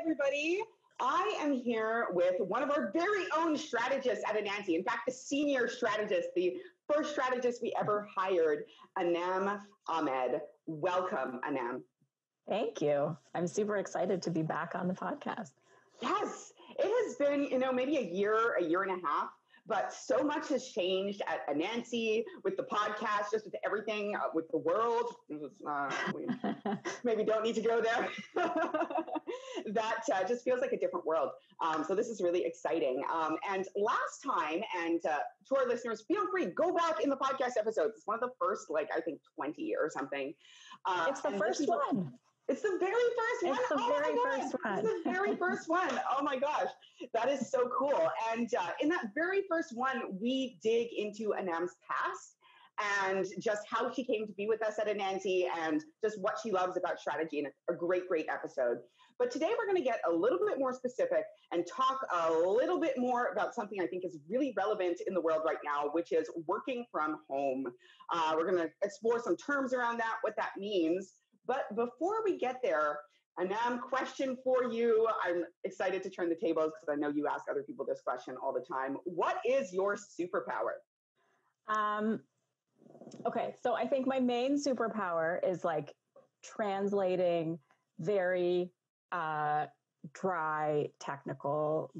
everybody. I am here with one of our very own strategists at Anansi. In fact, the senior strategist, the first strategist we ever hired, Anam Ahmed. Welcome, Anam. Thank you. I'm super excited to be back on the podcast. Yes, it has been, maybe a year and a half, but so much has changed at Anansi with the podcast, just with everything, with the world. We maybe don't need to go there. That just feels like a different world. So this is really exciting. And last time, and to our listeners, feel free, go back in the podcast episodes. It's one of the first, I think 20 or something. It's the first one. It's the very first one. It's the very first one. It's the very first one. Oh my gosh. That is so cool. And in that very first one, we dig into Anam's past and just how she came to be with us at Anansi and just what she loves about strategy, and a great, great episode. But today we're going to get a little bit more specific and talk a little bit more about something I think is really relevant in the world right now, which is working from home. We're going to explore some terms around that, what that means. But before we get there, Anam, question for you. I'm excited to turn the tables because I know you ask other people this question all the time. What is your superpower? Okay, so I think my main superpower is translating very dry, technical,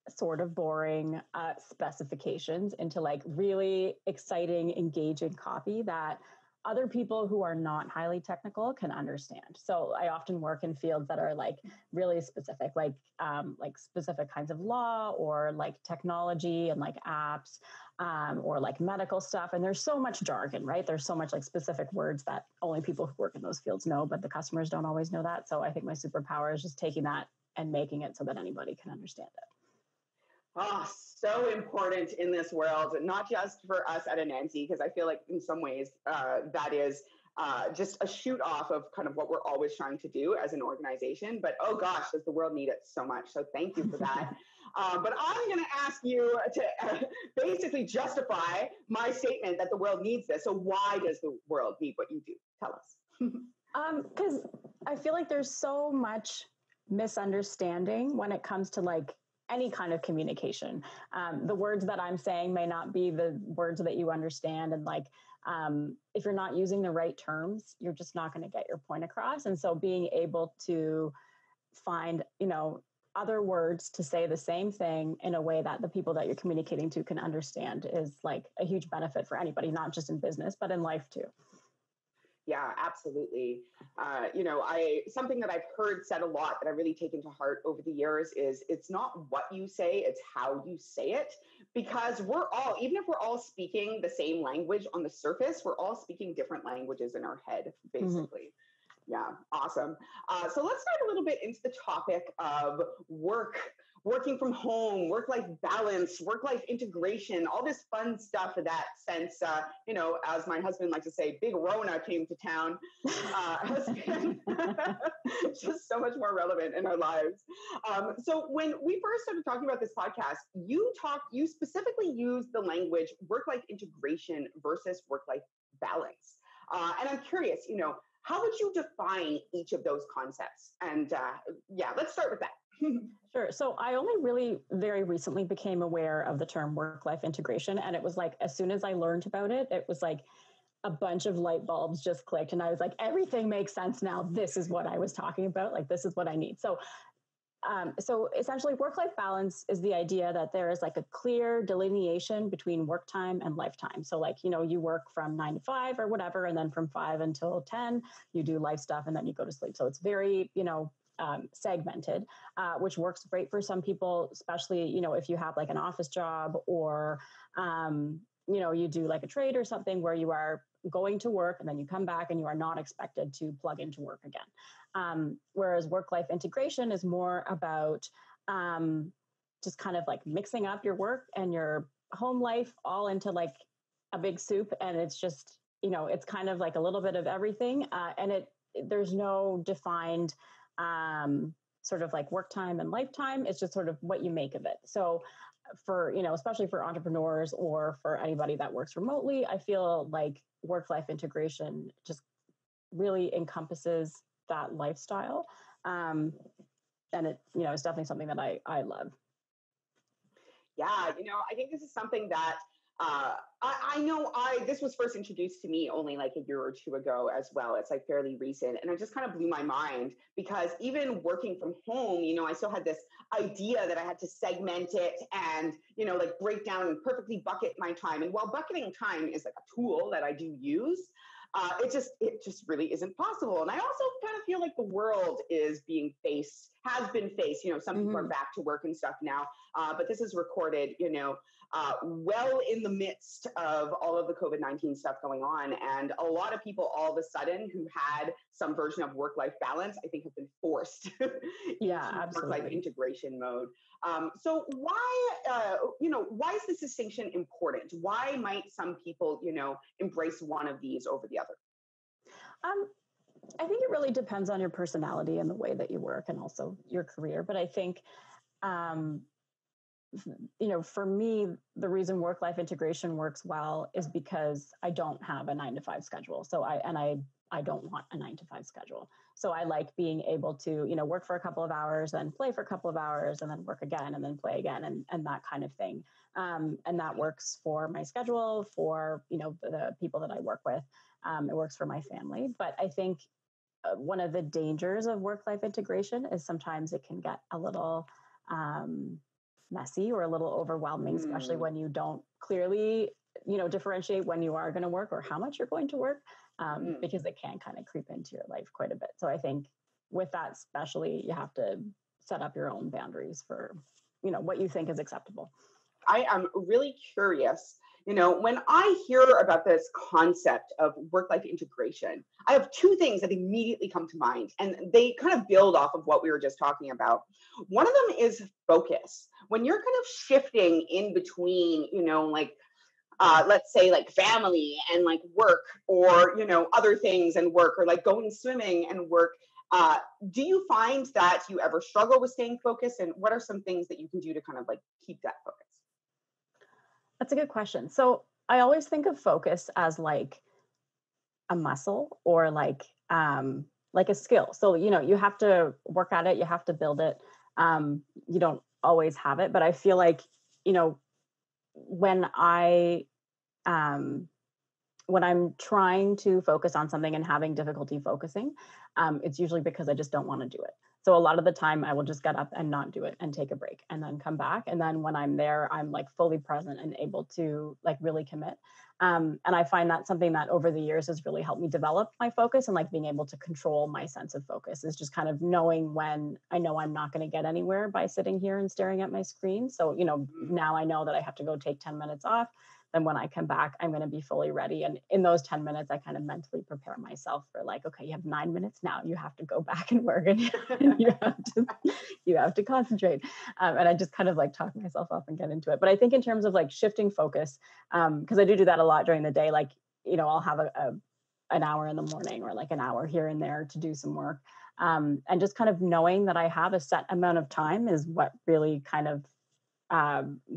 sort of boring specifications into really exciting, engaging copy that other people who are not highly technical can understand. So I often work in fields that are really specific, specific kinds of law or technology and apps or medical stuff. And there's so much jargon, right? There's so much specific words that only people who work in those fields know, but the customers don't always know that. So I think my superpower is just taking that and making it so that anybody can understand it. Oh, so important in this world, not just for us at Anansi, because I feel like in some ways that is just a shoot off of kind of what we're always trying to do as an organization. But oh gosh, does the world need it so much. So thank you for that. But I'm going to ask you to basically justify my statement that the world needs this. So why does the world need what you do? Tell us. Because I feel like there's so much misunderstanding when it comes to any kind of communication. The words that I'm saying may not be the words that you understand. And if you're not using the right terms, you're just not going to get your point across. And so being able to find, other words to say the same thing in a way that the people that you're communicating to can understand is a huge benefit for anybody, not just in business, but in life too. Yeah, absolutely. Something that I've heard said a lot that I really taken to heart over the years is it's not what you say, it's how you say it. Because even if we're all speaking the same language on the surface, we're all speaking different languages in our head, basically. Mm-hmm. Yeah, awesome. So let's dive a little bit into the topic of working from home, work-life balance, work-life integration, all this fun stuff that since, as my husband likes to say, Big Rona came to town, has been just so much more relevant in our lives. So when we first started talking about this podcast, you specifically used the language work-life integration versus work-life balance. And I'm curious, how would you define each of those concepts? And let's start with that. Sure. So I only really very recently became aware of the term work-life integration. And it was as soon as I learned about it, it was a bunch of light bulbs just clicked. And I was everything makes sense now. This is what I was talking about. This is what I need. So essentially work-life balance is the idea that there is a clear delineation between work time and lifetime. So you work from 9 to 5 or whatever, and then from 5 until 10, you do life stuff and then you go to sleep. So it's very, segmented, which works great for some people, especially, if you have an office job or, you do a trade or something where you are going to work and then you come back and you are not expected to plug into work again. Whereas work-life integration is more about just kind of mixing up your work and your home life all into a big soup. And it's just, it's kind of a little bit of everything. And there's no defined sort of work time and lifetime. It's just sort of what you make of it. So for, especially for entrepreneurs or for anybody that works remotely, I feel work-life integration just really encompasses that lifestyle. And it, it's definitely something that I love. Yeah, I think this is something that I know this was first introduced to me only like a year or two ago as well. It's like fairly recent. And it just kind of blew my mind because even working from home, I still had this idea that I had to segment it and, like break down and perfectly bucket my time. And while bucketing time is like a tool that I do use, it just really isn't possible. And I also kind of feel like the world has been faced. Some people are back to work and stuff now, but this is recorded, well in the midst of all of the COVID-19 stuff going on. And a lot of people all of a sudden who had some version of work-life balance, I think have been forced into work-life integration mode. So why is this distinction important? Why might some people, embrace one of these over the other? I think it really depends on your personality and the way that you work and also your career. But I think, for me, the reason work-life integration works well is because I don't have a 9-to-5 schedule. So I don't want a 9-to-5 schedule. So I like being able to, work for a couple of hours, then play for a couple of hours, and then work again, and then play again, and that kind of thing. And that works for my schedule, for, the people that I work with. It works for my family. But I think one of the dangers of work-life integration is sometimes it can get a little messy or a little overwhelming, especially when you don't clearly, differentiate when you are going to work or how much you're going to work, because it can kind of creep into your life quite a bit. So I think with that, especially, you have to set up your own boundaries for, what you think is acceptable. I am really curious. When I hear about this concept of work-life integration, I have two things that immediately come to mind, and they kind of build off of what we were just talking about. One of them is focus. When you're kind of shifting in between, let's say like family and like work, or, other things and work, or like going swimming and work, do you find that you ever struggle with staying focused? And what are some things that you can do to kind of like keep that focus? That's a good question. So I always think of focus as like a muscle or like a skill. So, you have to work at it, you have to build it. You don't always have it, but I feel like, when I'm trying to focus on something and having difficulty focusing, it's usually because I just don't want to do it. So a lot of the time I will just get up and not do it and take a break and then come back. And then when I'm there, I'm like fully present and able to like really commit. And I find that something that over the years has really helped me develop my focus and like being able to control my sense of focus is just kind of knowing when I know I'm not going to get anywhere by sitting here and staring at my screen. So, now I know that I have to go take 10 minutes off. Then when I come back, I'm going to be fully ready. And in those 10 minutes, I kind of mentally prepare myself for like, okay, you have 9 minutes now. You have to go back and work and you have to concentrate. And I just kind of like talk myself up and get into it. But I think in terms of like shifting focus, because I do that a lot during the day, like, I'll have an hour in the morning or like an hour here and there to do some work. And just kind of knowing that I have a set amount of time is what really kind of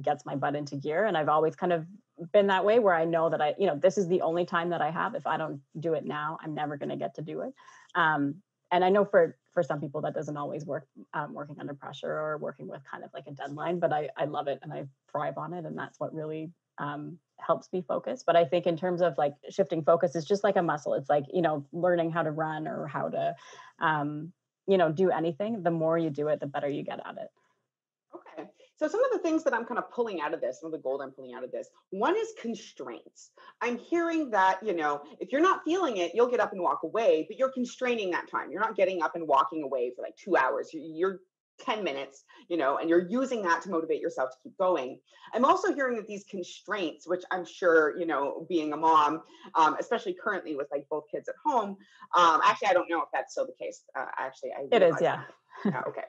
gets my butt into gear. And I've always kind of been that way where I know that this is the only time that I have. If I don't do it now, I'm never going to get to do it. And I know for some people that doesn't always work, working under pressure or working with kind of like a deadline, but I love it and I thrive on it. And that's what really helps me focus. But I think in terms of like shifting focus, it's just like a muscle. It's like, learning how to run or how to, do anything. The more you do it, the better you get at it. Okay. So some of the things that I'm kind of pulling out of this, some of the gold I'm pulling out of this, one is constraints. I'm hearing that, if you're not feeling it, you'll get up and walk away, but you're constraining that time. You're not getting up and walking away for like 2 hours. You're 10 minutes, and you're using that to motivate yourself to keep going. I'm also hearing that these constraints, which I'm sure, being a mom, especially currently with like both kids at home, actually, I don't know if that's still the case. It is, yeah. Okay.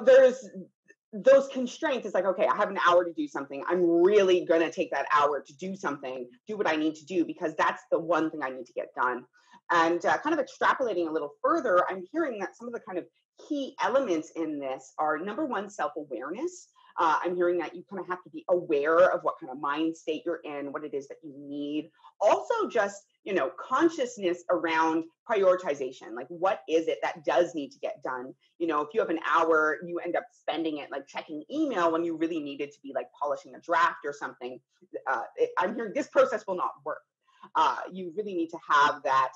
There's those constraints. It's like, okay, I have an hour to do something. I'm really going to take that hour to do something, do what I need to do, because that's the one thing I need to get done. And kind of extrapolating a little further, I'm hearing that some of the kind of key elements in this are, number one, self-awareness. I'm hearing that you kind of have to be aware of what kind of mind state you're in, what it is that you need. Also, just consciousness around prioritization. Like, what is it that does need to get done? If you have an hour, you end up spending it like checking email when you really needed to be like polishing a draft or something. I'm hearing this process will not work. You really need to have that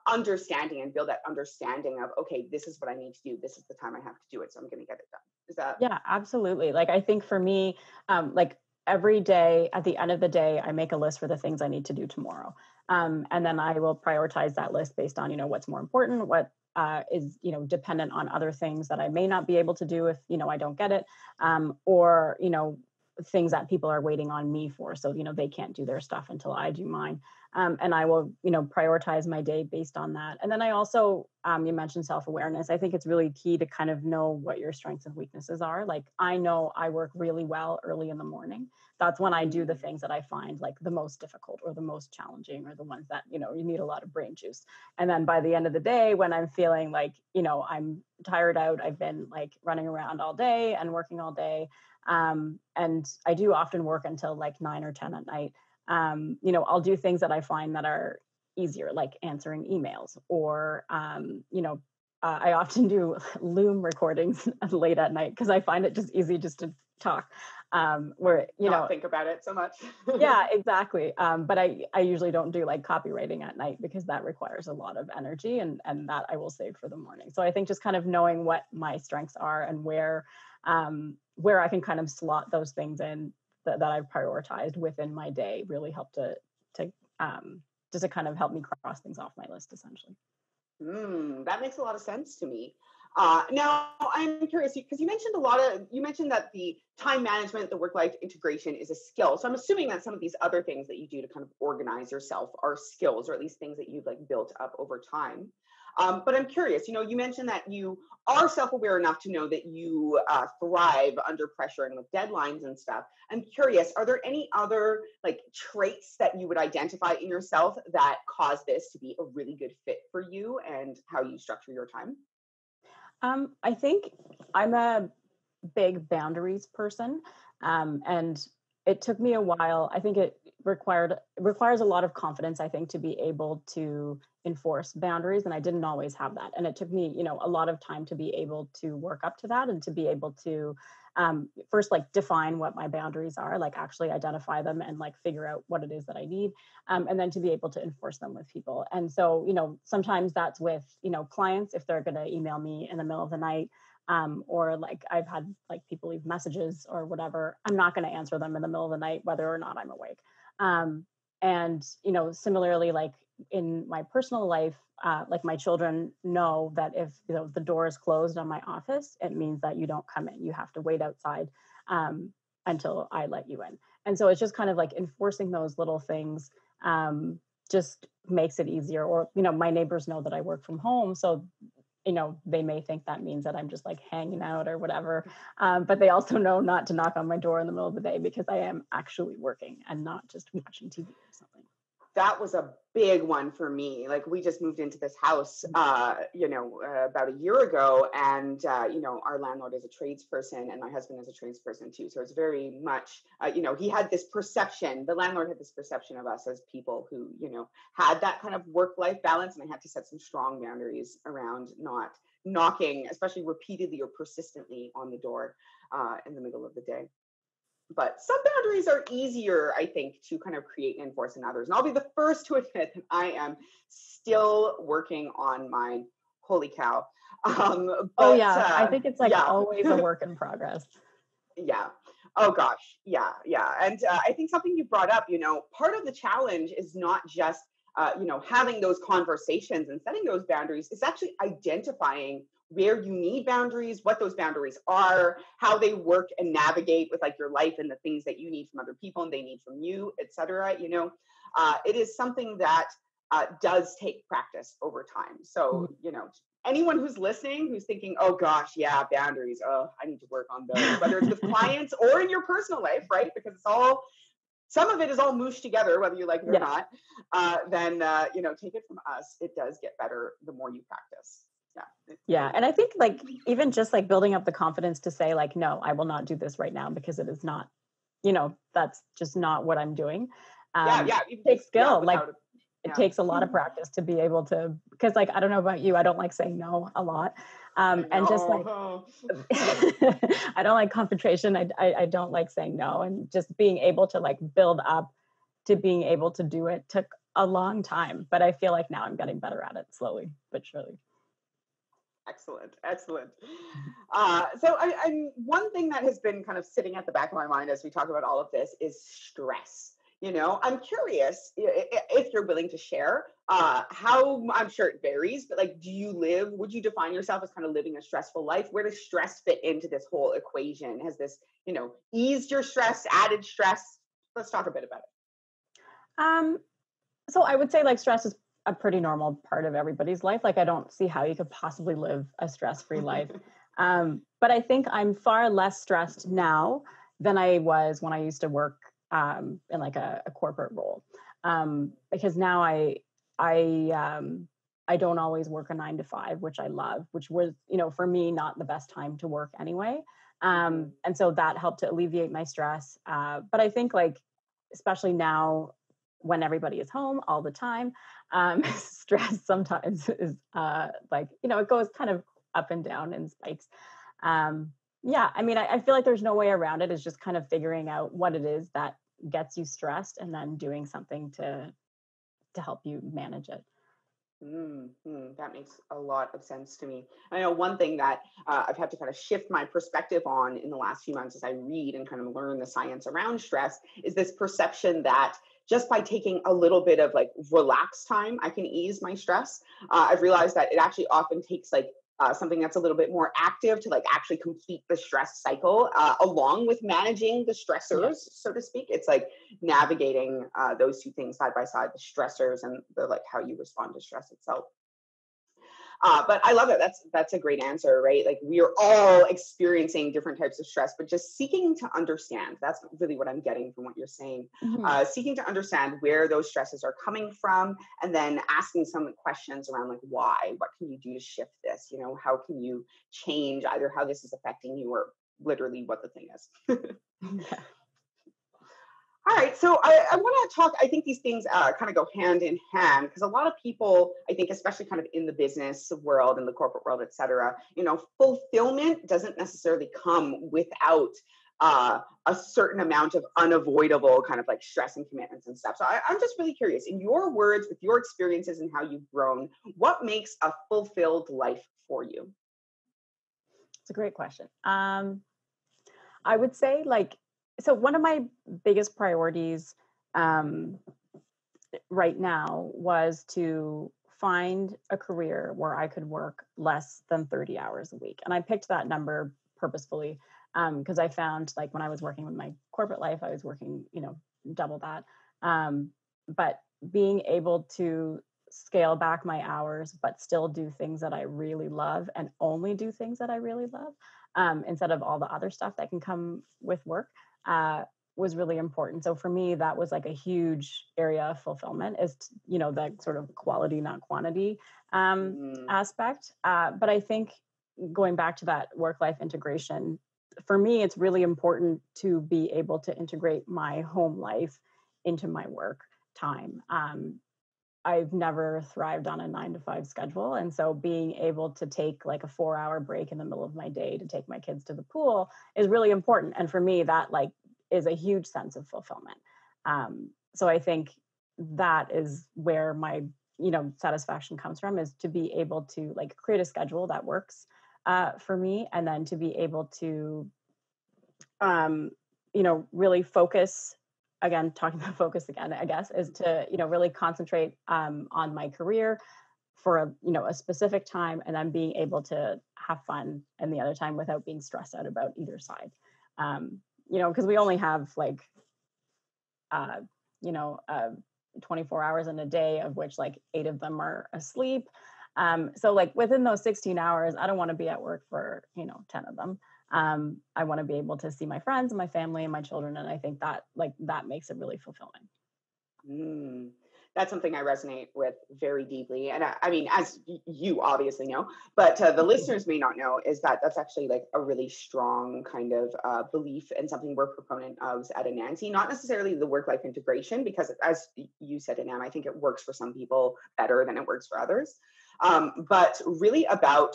understanding and build that understanding of, okay, this is what I need to do. This is the time I have to do it. So I'm going to get it done. Is that? Yeah, absolutely. Like, I think for me, like every day at the end of the day, I make a list for the things I need to do tomorrow. And then I will prioritize that list based on, what's more important, what is, dependent on other things that I may not be able to do if, I don't get it, or, things that people are waiting on me for. So, they can't do their stuff until I do mine. And I will, prioritize my day based on that. And then I also, you mentioned self-awareness. I think it's really key to kind of know what your strengths and weaknesses are. Like, I know I work really well early in the morning. That's when I do the things that I find like the most difficult or the most challenging, or the ones that, you need a lot of brain juice. And then by the end of the day, when I'm feeling like, I'm tired out, I've been like running around all day and working all day. And I do often work until like 9 or 10 at night. I'll do things that I find that are easier, like answering emails, or, I often do Loom recordings late at night because I find it just easy just to talk, where, Not think about it so much. Yeah, exactly. But I usually don't do like copywriting at night because that requires a lot of energy, and that I will save for the morning. So I think just kind of knowing what my strengths are and where I can kind of slot those things in that I've prioritized within my day really help to just to kind of help me cross things off my list, essentially. That makes a lot of sense to me. Now, I'm curious because you mentioned that the time management, the work-life integration is a skill. So I'm assuming that some of these other things that you do to kind of organize yourself are skills, or at least things that you've like built up over time. But I'm curious, you mentioned that you are self-aware enough to know that you thrive under pressure and with deadlines and stuff. I'm curious, are there any other like traits that you would identify in yourself that cause this to be a really good fit for you and how you structure your time? I think I'm a big boundaries person. And it took me a while. I think it requires a lot of confidence, I think, to be able to enforce boundaries. And I didn't always have that. And it took me, a lot of time to be able to work up to that, and to be able to first like define what my boundaries are, like actually identify them and like figure out what it is that I need. And then to be able to enforce them with people. And so, sometimes that's with, clients, if they're going to email me in the middle of the night, or like I've had like people leave messages or whatever, I'm not going to answer them in the middle of the night, whether or not I'm awake. And, similarly, like in my personal life, like my children know that if, the door is closed on my office, it means that you don't come in. You have to wait outside until I let you in. And so it's just kind of like enforcing those little things just makes it easier. Or, my neighbors know that I work from home. So they may think that means that I'm just like hanging out or whatever. But they also know not to knock on my door in the middle of the day because I am actually working and not just watching TV or something. That was a big one for me. Like, we just moved into this house, about a year ago, and our landlord is a tradesperson, and my husband is a tradesperson too. So it's very much, he had this perception. The landlord had this perception of us as people who, had that kind of work-life balance, and I had to set some strong boundaries around not knocking, especially repeatedly or persistently, on the door in the middle of the day. But some boundaries are easier, I think, to kind of create and enforce in others. And I'll be the first to admit that I am still working on mine. Holy cow. I think it's like always a work in progress. Yeah. Oh, gosh. Yeah. And I think something you brought up, part of the challenge is not just, having those conversations and setting those boundaries. It's actually identifying where you need boundaries, what those boundaries are, how they work and navigate with like your life and the things that you need from other people and they need from you, et cetera. It is something that does take practice over time. So, anyone who's listening, who's thinking, oh gosh, yeah, boundaries, I need to work on those, whether it's with clients or in your personal life, right? Because some of it is all mooshed together, whether you like it or not, then, take it from us. It does get better the more you practice. Yeah. And I think like, even just like building up the confidence to say like, no, I will not do this right now because it is not, that's just not what I'm doing. It takes skill. it takes a lot of practice to be able to, because like, I don't know about you, I don't like saying no a lot. And just like, I don't like confrontation. I don't like saying no, and just being able to like build up to being able to do it took a long time, but I feel like now I'm getting better at it slowly but surely. Excellent, excellent. One thing that has been kind of sitting at the back of my mind as we talk about all of this is stress. You know, I'm curious if you're willing to share how, I'm sure it varies, but like, would you define yourself as kind of living a stressful life? Where does stress fit into this whole equation? Has this, eased your stress, added stress? Let's talk a bit about it. So I would say like stress is a pretty normal part of everybody's life. Like I don't see how you could possibly live a stress-free life. But I think I'm far less stressed now than I was when I used to work in like a corporate role. Because now I don't always work a 9 to 5, which I love, which was, for me, not the best time to work anyway. And so that helped to alleviate my stress. But I think like, especially now when everybody is home all the time, stress sometimes is it goes kind of up and down in spikes. Yeah, I mean, I feel like there's no way around it. It's just kind of figuring out what it is that gets you stressed and then doing something to help you manage it. That makes a lot of sense to me. I know one thing that I've had to kind of shift my perspective on in the last few months as I read and kind of learn the science around stress is this perception that just by taking a little bit of like relaxed time, I can ease my stress. I've realized that it actually often takes like something that's a little bit more active to like actually complete the stress cycle along with managing the stressors, so to speak. It's like navigating those two things side by side, the stressors and the like how you respond to stress itself. But I love it. That's a great answer, right? Like we are all experiencing different types of stress, but just seeking to understand. That's really what I'm getting from what you're saying. Seeking to understand where those stresses are coming from, and then asking some questions around like why. What can you do to shift this? How can you change either how this is affecting you or literally what the thing is? Yeah. All right, so I want to talk. I think these things kind of go hand in hand because a lot of people, I think, especially kind of in the business world, in the corporate world, et cetera, fulfillment doesn't necessarily come without a certain amount of unavoidable kind of like stress and commitments and stuff. So I'm just really curious, in your words, with your experiences and how you've grown, what makes a fulfilled life for you? It's a great question. I would say so one of my biggest priorities right now was to find a career where I could work less than 30 hours a week. And I picked that number purposefully because I found like when I was working with my corporate life, I was working, double that. But being able to scale back my hours, but still do things that I really love and only do things that I really love instead of all the other stuff that can come with work. Was really important. So for me, that was like a huge area of fulfillment is, that sort of quality, not quantity aspect. But I think going back to that work-life integration, for me, it's really important to be able to integrate my home life into my work time. I've never thrived on a 9 to 5 schedule. And so being able to take like a 4-hour break in the middle of my day to take my kids to the pool is really important. And for me, that is a huge sense of fulfillment. So I think that is where my, satisfaction comes from, is to be able to like create a schedule that works for me. And then to be able to, really focus, again, talking about focus again, I guess, is to, really concentrate on my career for a specific time, and then being able to have fun in the other time without being stressed out about either side. Because we only have 24 hours in a day, of which 8 of them are asleep. So within those 16 hours, I don't want to be at work for, 10 of them. I want to be able to see my friends and my family and my children. And I think that that makes it really fulfilling. That's something I resonate with very deeply. And I mean, as you obviously know, but the listeners may not know, is that that's actually like a really strong kind of belief and something we're proponent of at Anansi. Not necessarily the work-life integration, because as you said, Anam, I think it works for some people better than it works for others. But really about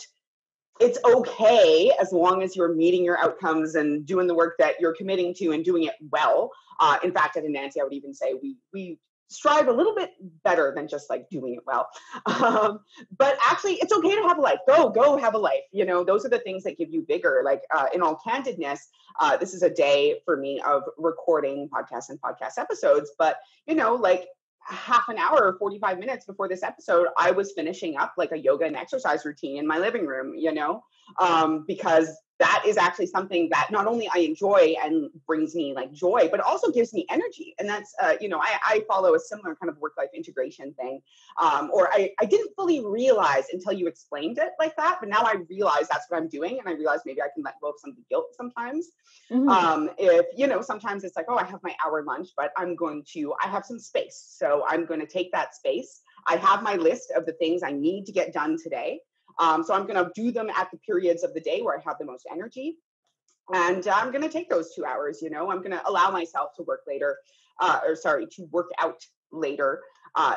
it's okay as long as you're meeting your outcomes and doing the work that you're committing to and doing it well. In fact, at Anansi, I would even say we strive a little bit better than just like doing it well. But actually, it's okay to have a life. Go have a life. You know, those are the things that give you vigor. Like in all candidness, this is a day for me of recording podcasts and podcast episodes. But, you know, like half an hour or 45 minutes before this episode, I was finishing up like a yoga and exercise routine in my living room, you know, because that is actually something that not only I enjoy and brings me like joy, but also gives me energy. And that's, you know, I follow a similar kind of work-life integration thing. Or I didn't fully realize until you explained it like that, but now I realize that's what I'm doing. And I realize maybe I can let go of some of the guilt sometimes. If, you know, sometimes it's like, oh, I have my hour lunch, but I have some space. So I'm going to take that space. I have my list of the things I need to get done today. So I'm going to do them at the periods of the day where I have the most energy. And I'm going to take those 2 hours, you know, I'm going to allow myself to work to work out later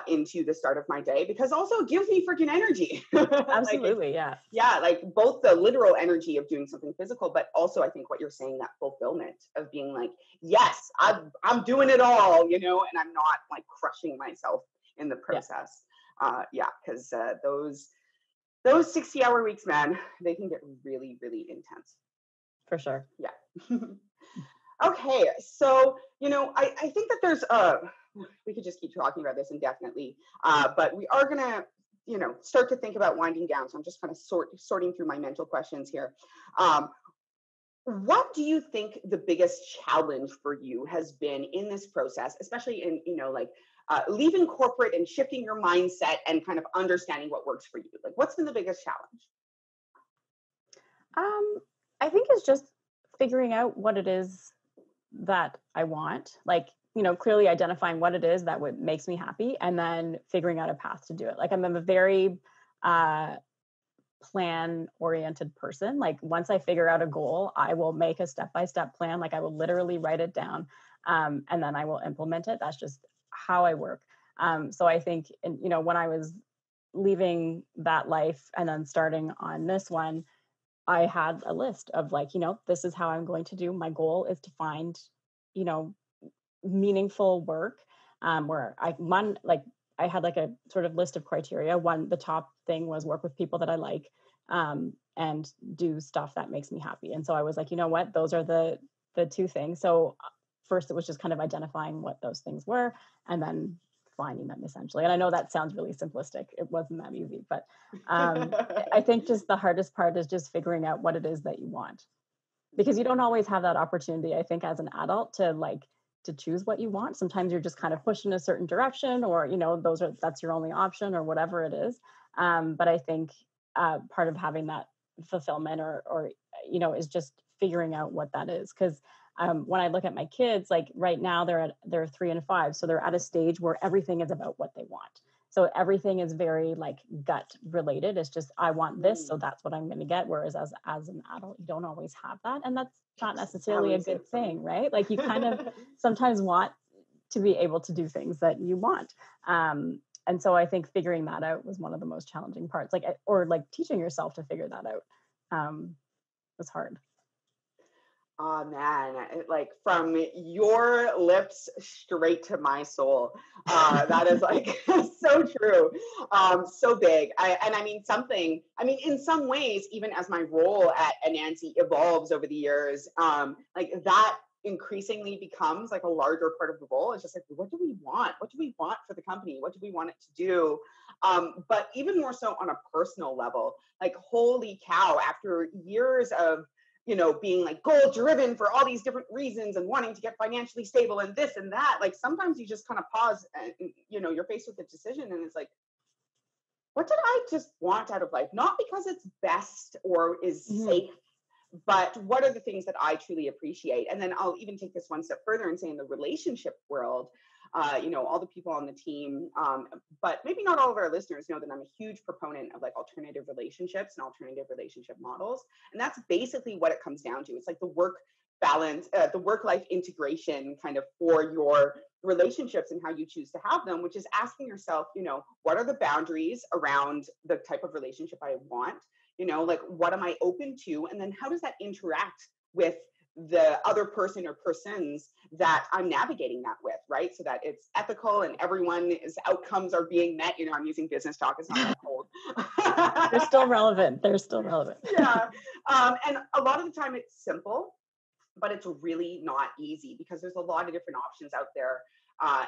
into the start of my day, because also it gives me freaking energy. Absolutely. Yeah. Like both the literal energy of doing something physical, but also I think what you're saying, that fulfillment of being like, yes, I'm doing it all, you know, and I'm not like crushing myself in the process. Because those 60-hour weeks, man, they can get really, really intense. For sure. Yeah. Okay. So, you know, I think that there's we could just keep talking about this indefinitely, but we are going to, you know, start to think about winding down. So I'm just kind of sorting through my mental questions here. What do you think the biggest challenge for you has been in this process, especially in, you know, like leaving corporate and shifting your mindset and kind of understanding what works for you? Like, what's been the biggest challenge? I think it's just figuring out what it is that I want. Like, you know, clearly identifying what it is that makes me happy, and then figuring out a path to do it. Like, I'm a very plan-oriented person. Like, once I figure out a goal, I will make a step-by-step plan. Like, I will literally write it down, and then I will implement it. That's just how I work. So I think, you know, when I was leaving that life and then starting on this one, I had a list of like, you know, this is how I'm going to do. My goal is to find, you know, meaningful work where I had like a sort of list of criteria. One, the top thing was work with people that I like, and do stuff that makes me happy. And so I was like, you know what, those are the two things. So first it was just kind of identifying what those things were, and then finding them essentially. And I know that sounds really simplistic. It wasn't that easy, but I think just the hardest part is just figuring out what it is that you want, because you don't always have that opportunity, I think, as an adult to choose what you want. Sometimes you're just kind of pushed in a certain direction, or, you know, that's your only option or whatever it is. But I think part of having that fulfillment or, you know, is just figuring out what that is. Because when I look at my kids, like right now they're 3 and 5. So they're at a stage where everything is about what they want. So everything is very like gut related. It's just, I want this, so that's what I'm going to get. Whereas as an adult, you don't always have that. And that's not necessarily a good thing, right? Like, you kind of sometimes want to be able to do things that you want. And so I think figuring that out was one of the most challenging parts, or teaching yourself to figure that out was hard. Oh man, like from your lips straight to my soul. That is like so true. So big. In some ways, even as my role at Anansi evolves over the years, like that increasingly becomes like a larger part of the role. It's just like, what do we want? What do we want for the company? What do we want it to do? But even more so on a personal level, like, holy cow, after years of, you know, being like goal driven for all these different reasons and wanting to get financially stable and this and that, like sometimes you just kind of pause and, you know, you're faced with a decision and it's like, what did I just want out of life? Not because it's best or is safe, but what are the things that I truly appreciate? And then I'll even take this one step further and say, in the relationship world, all the people on the team. But maybe not all of our listeners know that I'm a huge proponent of like alternative relationships and alternative relationship models. And that's basically what it comes down to. It's like the work balance, the work-life integration kind of for your relationships and how you choose to have them, which is asking yourself, what are the boundaries around the type of relationship I want? Like what am I open to? And then how does that interact with the other person or persons that I'm navigating that with, right? So that it's ethical and everyone's outcomes are being met. I'm using business talk, it's not that old. They're still relevant. Yeah. And a lot of the time it's simple, but it's really not easy because there's a lot of different options out there.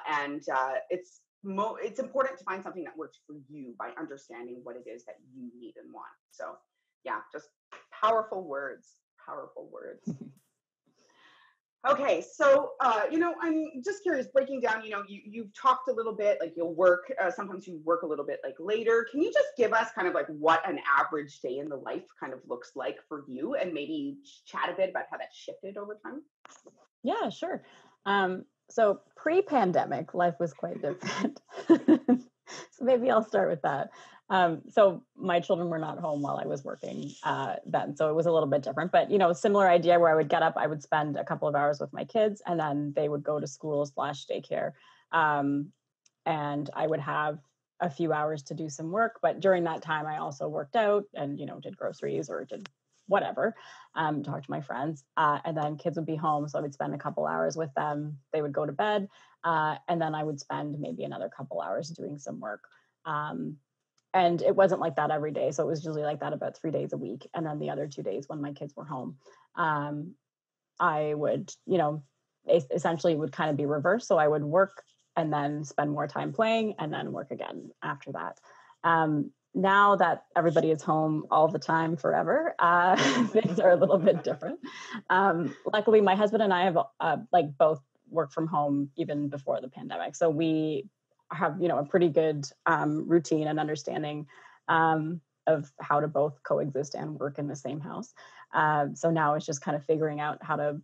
And it's important to find something that works for you by understanding what it is that you need and want. So yeah, just powerful words. Okay, so I'm just curious, breaking down, you've talked a little bit, like you'll work, sometimes you work a little bit like later. Can you just give us kind of like what an average day in the life kind of looks like for you, and maybe chat a bit about how that shifted over time? Yeah, sure. So pre-pandemic, life was quite different. So maybe I'll start with that. So my children were not home while I was working then, so it was a little bit different. But similar idea where I would get up, I would spend a couple of hours with my kids, and then they would go to school/daycare, and I would have a few hours to do some work. But during that time, I also worked out and did groceries or did whatever, talk to my friends, and then kids would be home, so I would spend a couple hours with them. They would go to bed, and then I would spend maybe another couple hours doing some work. And it wasn't like that every day, so it was usually like that about 3 days a week. And then the other 2 days when my kids were home, I would, essentially would kind of be reversed. So I would work and then spend more time playing and then work again after that. Now that everybody is home all the time forever, things are a little bit different. Luckily, my husband and I have both worked from home even before the pandemic. So we have, a pretty good routine and understanding of how to both coexist and work in the same house. So now it's just kind of figuring out how to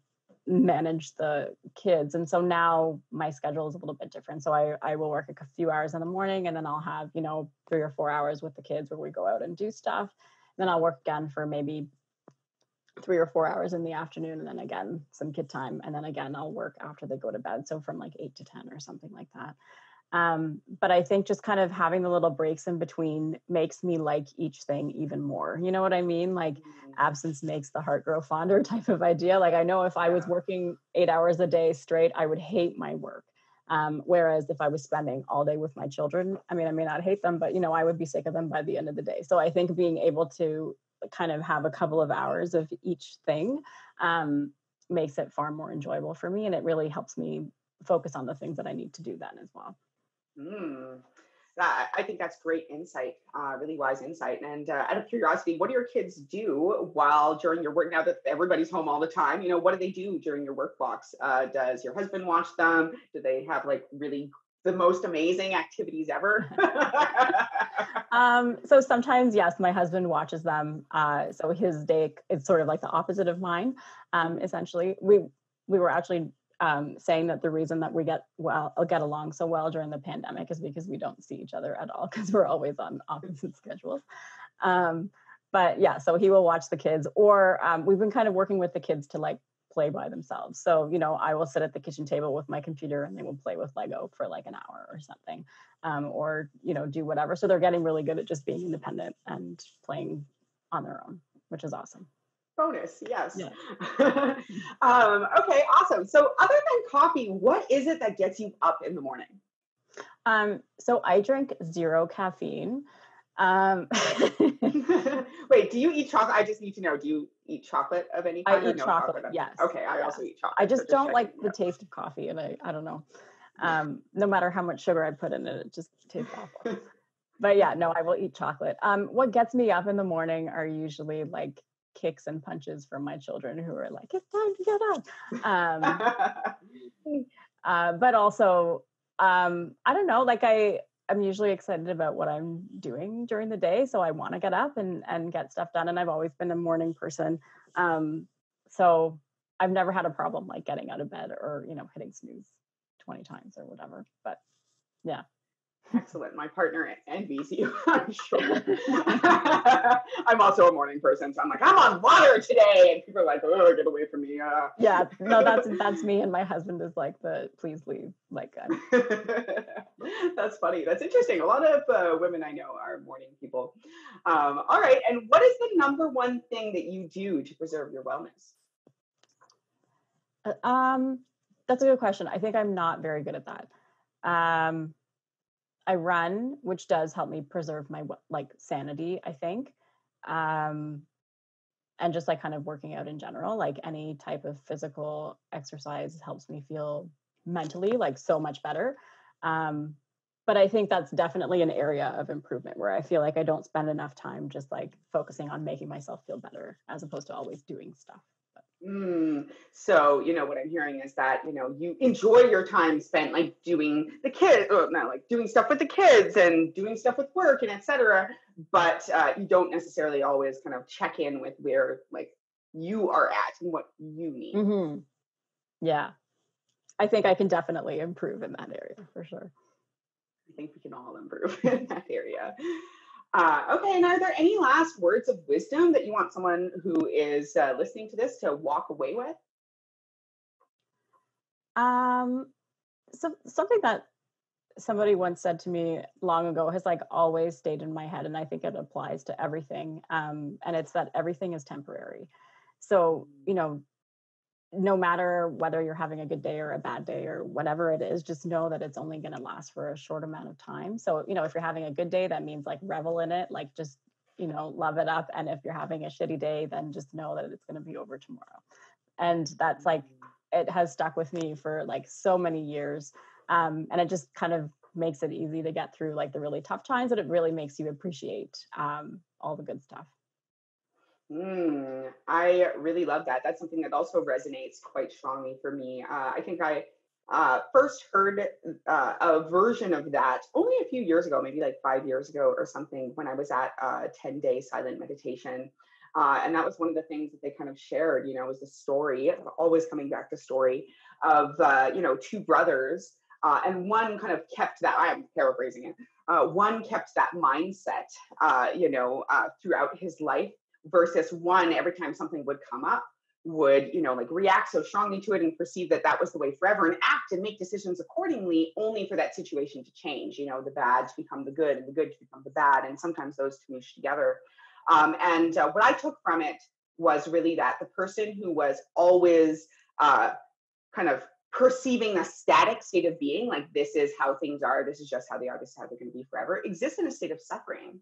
manage the kids. And so now my schedule is a little bit different. So I will work a few hours in the morning, and then I'll have, 3 or 4 hours with the kids where we go out and do stuff. Then I'll work again for maybe 3 or 4 hours in the afternoon, and then again, some kid time. And then again, I'll work after they go to bed. So from like 8 to 10 or something like that. But I think just kind of having the little breaks in between makes me like each thing even more. You know what I mean? Like absence makes the heart grow fonder type of idea. Like I know if I was working 8 hours a day straight, I would hate my work. Whereas if I was spending all day with my children, I mean, I may not hate them, but I would be sick of them by the end of the day. So I think being able to kind of have a couple of hours of each thing makes it far more enjoyable for me. And it really helps me focus on the things that I need to do then as well. I think that's great insight, really wise insight. And out of curiosity, what do your kids do during your work? Now that everybody's home all the time, what do they do during your work blocks? Does your husband watch them? Do they have like really the most amazing activities ever? So sometimes, yes, my husband watches them. So his day is sort of like the opposite of mine. Essentially, we were actually saying that the reason that we get along so well during the pandemic is because we don't see each other at all, because we're always on opposite schedules. But yeah, so he will watch the kids, or we've been kind of working with the kids to like play by themselves. So, I will sit at the kitchen table with my computer and they will play with Lego for like an hour or something, or, do whatever. So they're getting really good at just being independent and playing on their own, which is awesome. Bonus, yes. Yeah. Okay, awesome. So other than coffee, what is it that gets you up in the morning? So I drink 0 caffeine. Wait, do you eat chocolate? I just need to know, do you eat chocolate of any kind? I eat chocolate, yes. Okay, I also eat chocolate. I just don't like the taste of coffee, and I don't know. No matter how much sugar I put in it, it just tastes awful. But yeah, no, I will eat chocolate. What gets me up in the morning are usually like kicks and punches from my children who are like, it's time to get up. But also, I don't know, like I'm usually excited about what I'm doing during the day. So I want to get up and get stuff done. And I've always been a morning person. So I've never had a problem like getting out of bed or, hitting snooze 20 times or whatever. But yeah. Excellent. My partner envies you, I'm sure. I'm also a morning person, so I'm like, I'm on water today, and people are like, oh, get away from me. Yeah, no, that's me, and my husband is like please leave. Like, that's funny. That's interesting. A lot of women I know are morning people. All right, and what is the number one thing that you do to preserve your wellness? That's a good question. I think I'm not very good at that. I run, which does help me preserve my like sanity, I think. And just like kind of working out in general, like any type of physical exercise helps me feel mentally like so much better. But I think that's definitely an area of improvement where I feel like I don't spend enough time just like focusing on making myself feel better as opposed to always doing stuff. So, what I'm hearing is that, you enjoy your time spent like doing the kids, or not like doing stuff with the kids and doing stuff with work and etc. But you don't necessarily always kind of check in with where like you are at and what you need. Mm-hmm. Yeah. I think I can definitely improve in that area for sure. I think we can all improve in that area. Okay, and are there any last words of wisdom that you want someone who is listening to this to walk away with? So something that somebody once said to me long ago has like always stayed in my head, and I think it applies to everything. And it's that everything is temporary. So, no matter whether you're having a good day or a bad day or whatever it is, just know that it's only going to last for a short amount of time. So, if you're having a good day, that means like revel in it, like just, love it up. And if you're having a shitty day, then just know that it's going to be over tomorrow. And that's like, it has stuck with me for like so many years. And it just kind of makes it easy to get through like the really tough times, but it really makes you appreciate all the good stuff. I really love that. That's something that also resonates quite strongly for me. I think I first heard a version of that only a few years ago, maybe like 5 years ago or something, when I was at a 10-day silent meditation. And that was one of the things that they kind of shared, was the story, always coming back to story of, two brothers. And one kind of kept that, I'm paraphrasing it, one kept that mindset, throughout his life, versus one, every time something would come up, would, like react so strongly to it and perceive that that was the way forever and act and make decisions accordingly, only for that situation to change, the bad to become the good and the good to become the bad. And sometimes those two mush together. And what I took from it was really that the person who was always kind of perceiving a static state of being, like this is how things are, this is just how they are, this is how they're going to be forever, exists in a state of suffering.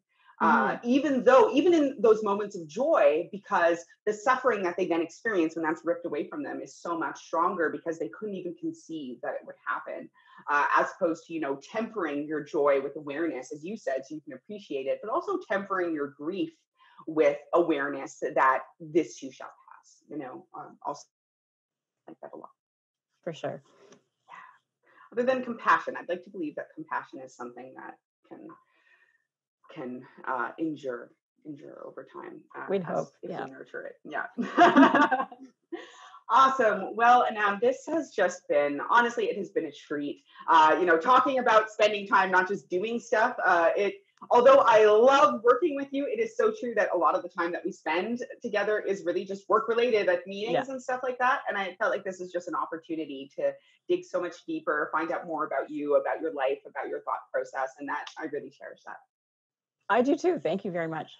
Even in those moments of joy, because the suffering that they then experience when that's ripped away from them is so much stronger, because they couldn't even conceive that it would happen, as opposed to, tempering your joy with awareness, as you said, so you can appreciate it, but also tempering your grief with awareness that this too shall pass, also like that a lot. For sure. Yeah. Other than compassion, I'd like to believe that compassion is something that can endure over time. We'd hope. If yeah. we nurture it. Yeah. Awesome. Well, Anam, this has just been, honestly, it has been a treat. Talking about spending time, not just doing stuff. Although I love working with you, it is so true that a lot of the time that we spend together is really just work related at meetings and stuff like that. And I felt like this is just an opportunity to dig so much deeper, find out more about you, about your life, about your thought process. And that I really cherish that. I do too. Thank you very much.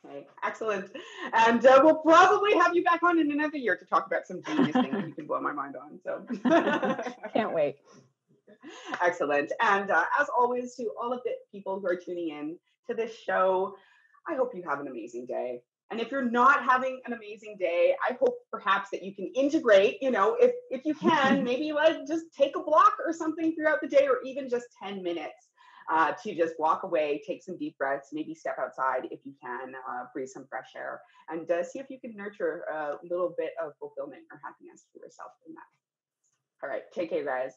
Okay, excellent. And we'll probably have you back on in another year to talk about some genius things that you can blow my mind on. So can't wait. Excellent. And as always, to all of the people who are tuning in to this show, I hope you have an amazing day. And if you're not having an amazing day, I hope perhaps that you can integrate, if you can, maybe like just take a block or something throughout the day, or even just 10 minutes. To just walk away, take some deep breaths, maybe step outside if you can, breathe some fresh air, and see if you can nurture a little bit of fulfillment or happiness for yourself in that. All right, take care, guys.